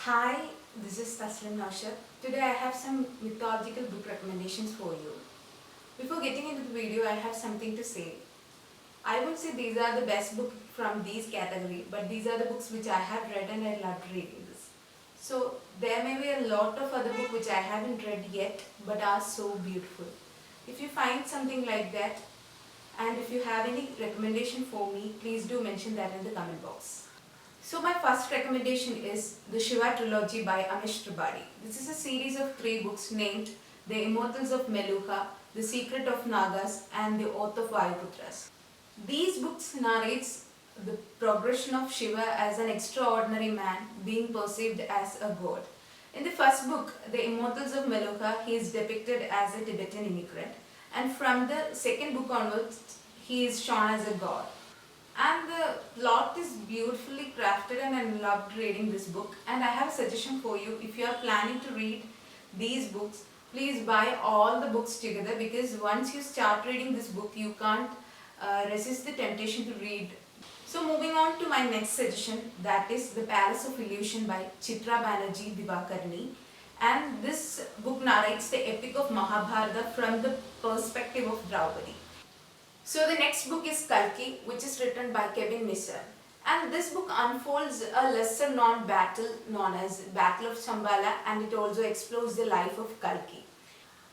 Hi, this is Taslim Naushad. Today I have some mythological book recommendations for you. Before getting into the video, I have something to say. I would say these are the best books from these category, but these are the books which I have read and I loved reading this. So there may be a lot of other books which I haven't read yet, but are so beautiful. If you find something like that, and if you have any recommendation for me, please do mention that in the comment box. So my first recommendation is the Shiva trilogy by Amish Tripadi. This is a series of 3 books named The Immortals of Meluha, The Secret of Nagas and The Oath of Vayuputras. These books narrates the progression of Shiva as an extraordinary man being perceived as a god. In the first book, The Immortals of Meluha, he is depicted as a Tibetan immigrant, and from the second book onwards, he is shown as a god. And the plot is beautifully crafted and I loved reading this book. And I have a suggestion for you. If you are planning to read these books, please buy all the books together, because once you start reading this book, you can't resist the temptation to read. So moving on to my next suggestion, that is The Palace of Illusion by Chitra Banerjee Divakarni. And this book narrates the epic of Mahabharata from the perspective of Draupadi. So the next book is Kalki, which is written by Kevin Misser. And this book unfolds a lesser known battle known as Battle of Shambhala, and it also explores the life of Kalki.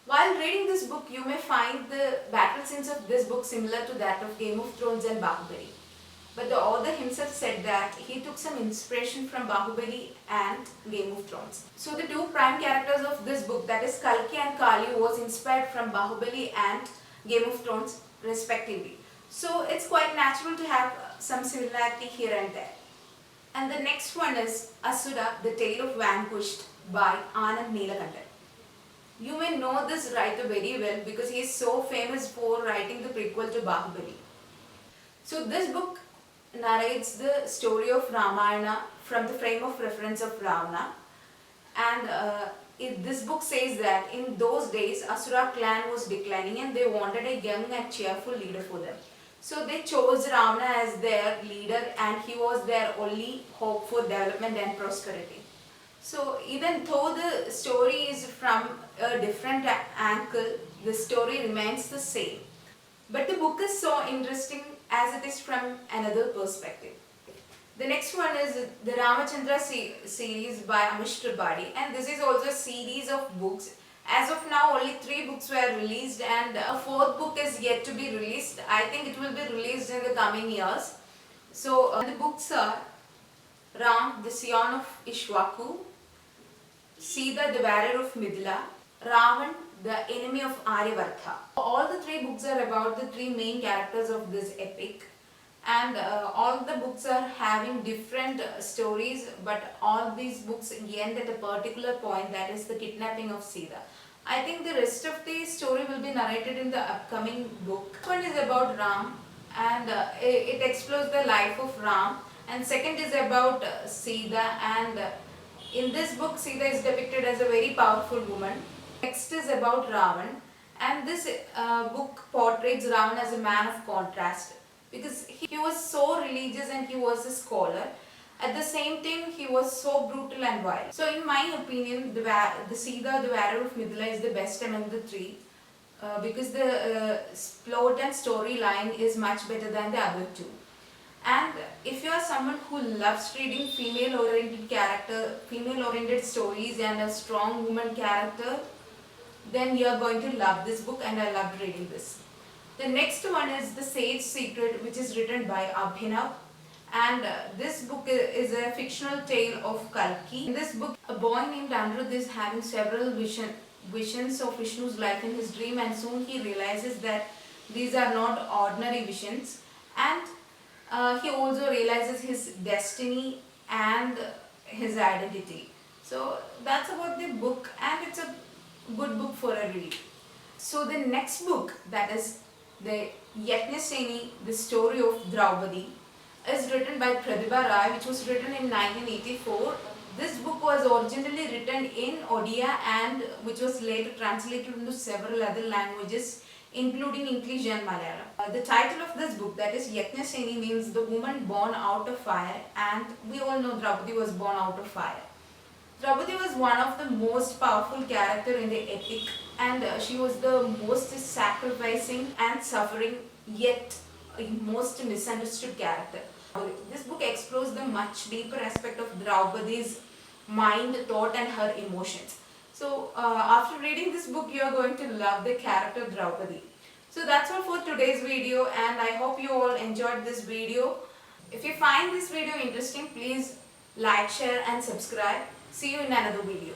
While reading this book, you may find the battle scenes of this book similar to that of Game of Thrones and Bahubali. But the author himself said that he took some inspiration from Bahubali and Game of Thrones. So the two prime characters of this book, that is Kalki and Kali, was inspired from Bahubali and Game of Thrones respectively. So it's quite natural to have some similarity here and there. And the next one is Asura, The Tale of Vanquished by Anand Neelakandan. You may know this writer very well because he is so famous for writing the prequel to Bahubali. So this book narrates the story of Ramayana from the frame of reference of Ravana, and this book says that in those days Asura clan was declining and they wanted a young and cheerful leader for them. So they chose Ravana as their leader, and he was their only hope for development and prosperity. So even though the story is from a different angle, the story remains the same. But the book is so interesting as it is from another perspective. The next one is the Ramachandra series by Amish Tripadi, and this is also a series of books. As of now, only 3 books were released and a 4th book is yet to be released. I think it will be released in the coming years. So the books are Ram, the Scion of Ishwaku, Sita, the warrior of Midla, Ravan, the enemy of Aryavartha. All the 3 books are about the 3 main characters of this epic, and all the books are having different stories, but all these books end at a particular point, that is the kidnapping of Sita. I think the rest of the story will be narrated in the upcoming book. One is about Ram, and it explores the life of Ram, and second is about Sita, and in this book Sita is depicted as a very powerful woman. Next is about Ravan, and this book portrays Ravan as a man of contrast, because he was so religious and he was a scholar. At the same time, he was so brutal and wild. So in my opinion, the Sita, the warrior of Mithila, is the best among the 3, because the plot and storyline is much better than the other 2. And if you are someone who loves reading female-oriented stories and a strong woman character, then you are going to love this book, and I loved reading this. The next one is The Sage Secret, which is written by Abhinav, and this book is a fictional tale of Kalki. In this book, a boy named Anirudh is having several visions of Vishnu's life in his dream, and soon he realizes that these are not ordinary visions, and he also realizes his destiny and his identity. So that's about the book, and it's a good book for a read. So the next book, that is the Yajnaseni, the story of Draupadi, is written by Pratibha Rai, which was written in 1984. This book was originally written in Odia, and which was later translated into several other languages, including English and Malayalam. The title of this book, that is Yajnaseni, means the woman born out of fire, and we all know Draupadi was born out of fire. Draupadi was one of the most powerful character in the epic, and she was the most sacrificing and suffering yet most misunderstood character. This book explores the much deeper aspect of Draupadi's mind, thought and her emotions. So after reading this book you are going to love the character Draupadi. So that's all for today's video, and I hope you all enjoyed this video. If you find this video interesting, please like, share and subscribe. See you in another video.